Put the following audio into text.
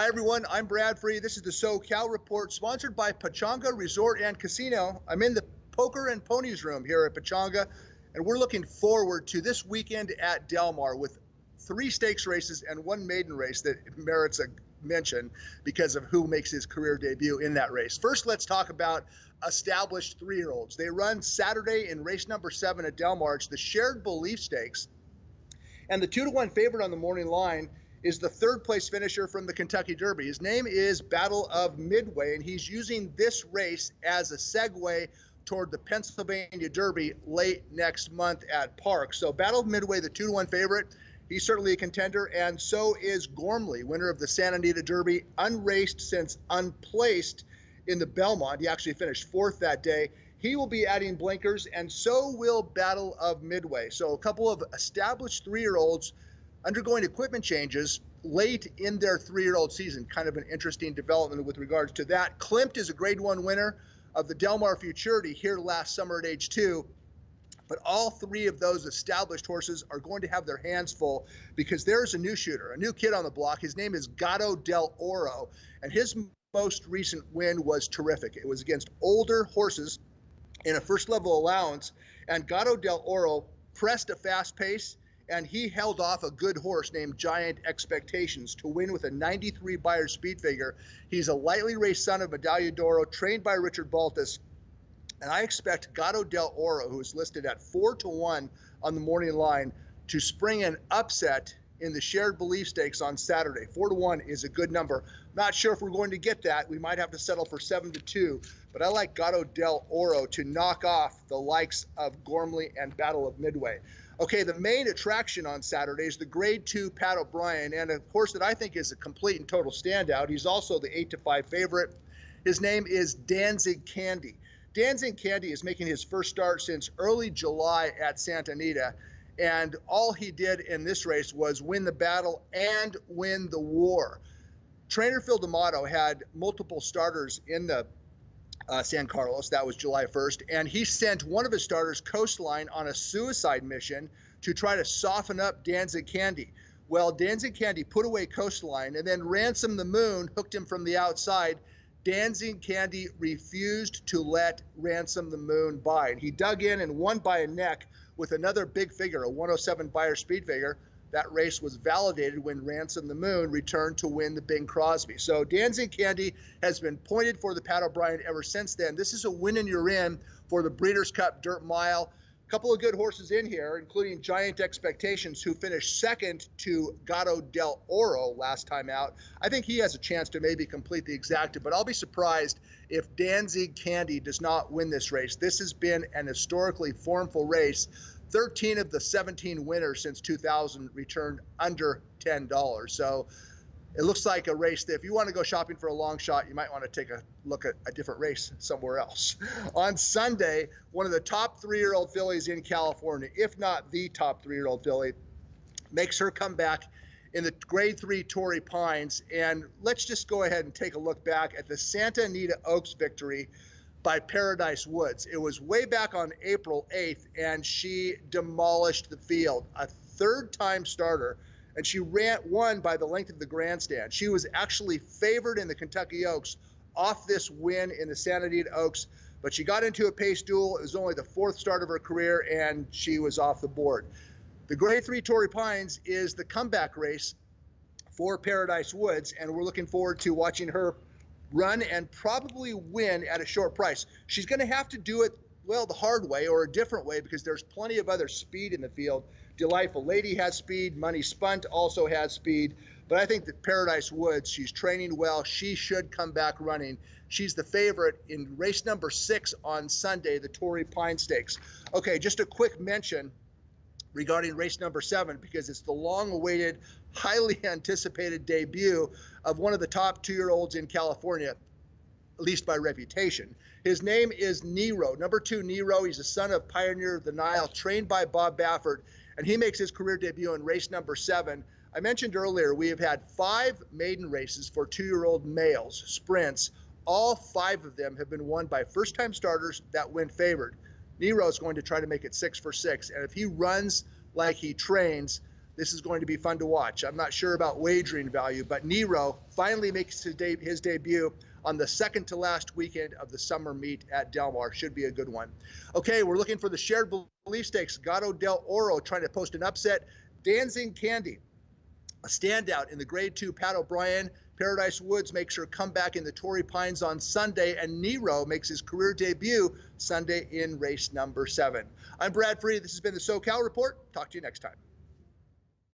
Hi, everyone. I'm Brad Free. This is the SoCal Report, sponsored by Pechanga Resort and Casino. I'm in the Poker and Ponies room here at Pechanga, and we're looking forward to this weekend at Del Mar with 3 stakes races and 1 maiden race that merits a mention because of who makes his career debut in that race. First, let's talk about established 3-year-olds. They run Saturday in race number 7 at Del Mar. It's the Shared Belief Stakes, and the 2-to-1 favorite on the morning line is the 3rd place finisher from the Kentucky Derby. His name is Battle of Midway, and he's using this race as a segue toward the Pennsylvania Derby late next month at Park. So Battle of Midway, the 2-to-1 favorite, he's certainly a contender, and so is Gormley, winner of the Santa Anita Derby, unraced since unplaced in the Belmont. He actually finished 4th that day. He will be adding blinkers, and so will Battle of Midway. So a couple of established 3-year-olds undergoing equipment changes late in their 3-year-old season. Kind of an interesting development with regards to that. Klimt is a Grade 1 winner of the Del Mar Futurity here last summer at age 2. But all 3 of those established horses are going to have their hands full because there's a new shooter, a new kid on the block. His name is Gato del Oro, and his most recent win was terrific. It was against older horses in a first-level allowance, and Gato del Oro pressed a fast pace, and he held off a good horse named Giant Expectations to win with a 93 Beyer speed figure. He's a lightly raced son of Medaglia d'Oro, trained by Richard Baltas, and I expect Gato del Oro, who is listed at 4-to-1 on the morning line, to spring an upset in the Shared Belief Stakes on Saturday. 4-to-1 is a good number. Not sure if we're going to get that. We might have to settle for 7-to-2, but I like Gato del Oro to knock off the likes of Gormley and Battle of Midway. Okay, the main attraction on Saturday is the Grade 2 Pat O'Brien, and a horse that I think is a complete and total standout. He's also the 8-to-5 favorite. His name is Danzig Candy. Danzig Candy is making his first start since early July at Santa Anita, and all he did in this race was win the battle and win the war. Trainer Phil D'Amato had multiple starters in the San Carlos. That was July 1st, and he sent one of his starters, Coastline, on a suicide mission to try to soften up Danzig Candy. Well, Danzig Candy put away Coastline, and then Ransom the Moon hooked him from the outside. Danzig Candy refused to let Ransom the Moon bite. He dug in and won by a neck with another big figure, a 107 Beyer speed figure. That race was validated when Ransom the Moon returned to win the Bing Crosby. So Danzig Candy has been pointed for the Pat O'Brien ever since then. This is a win and you're in for the Breeders' Cup Dirt Mile. A couple of good horses in here, including Giant Expectations, who finished 2nd to Gato del Oro last time out. I think he has a chance to maybe complete the exacta, but I'll be surprised if Danzig Candy does not win this race. This has been an historically formful race. 13 of the 17 winners since 2000 returned under $10. So it looks like a race that if you want to go shopping for a long shot, you might want to take a look at a different race somewhere else. On Sunday, one of the top 3-year-old fillies in California, if not the top 3-year-old filly, makes her comeback in the Grade 3 Torrey Pines. And let's just go ahead and take a look back at the Santa Anita Oaks victory by Paradise Woods. It was way back on April 8th, and she demolished the field. A 3rd-time starter, and she won by the length of the grandstand. She was actually favored in the Kentucky Oaks off this win in the Santa Anita Oaks, but she got into a pace duel. It was only the 4th start of her career, and she was off the board. The Grade 3 Torrey Pines is the comeback race for Paradise Woods, and we're looking forward to watching her run and probably win at a short price. She's going to have to do it, well, the hard way or a different way, because there's plenty of other speed in the field. Delightful Lady has speed. Money Spunt also has speed. But I think that Paradise Woods, she's training well. She should come back running. She's the favorite in race number 6 on Sunday, the Torrey Pine Stakes. Okay, just a quick mention regarding race number 7, because it's the long-awaited, highly anticipated debut of one of the top 2-year-olds in California, at least by reputation. His name is Nero, number 2 Nero. He's a son of Pioneer of the Nile, trained by Bob Baffert, and he makes his career debut in race number 7. I mentioned earlier, we have had 5 maiden races for 2-year-old males, sprints. All 5 of them have been won by first-time starters that went favored. Nero's going to try to make it 6 for 6, and if he runs like he trains, This is going to be fun to watch. I'm not sure about wagering value, but Nero finally makes his debut on the second to last weekend of the summer meet at Del Mar. Should be a good one. Okay, we're looking for the shared belief stakes. Gato del Oro trying to post an upset. Dancing Candy, a standout in the Grade 2 Pat O'Brien. Paradise Woods makes her comeback in the Torrey Pines on Sunday, and Nero makes his career debut Sunday in race number 7. I'm Brad Free. This has been the SoCal Report. Talk to you next time.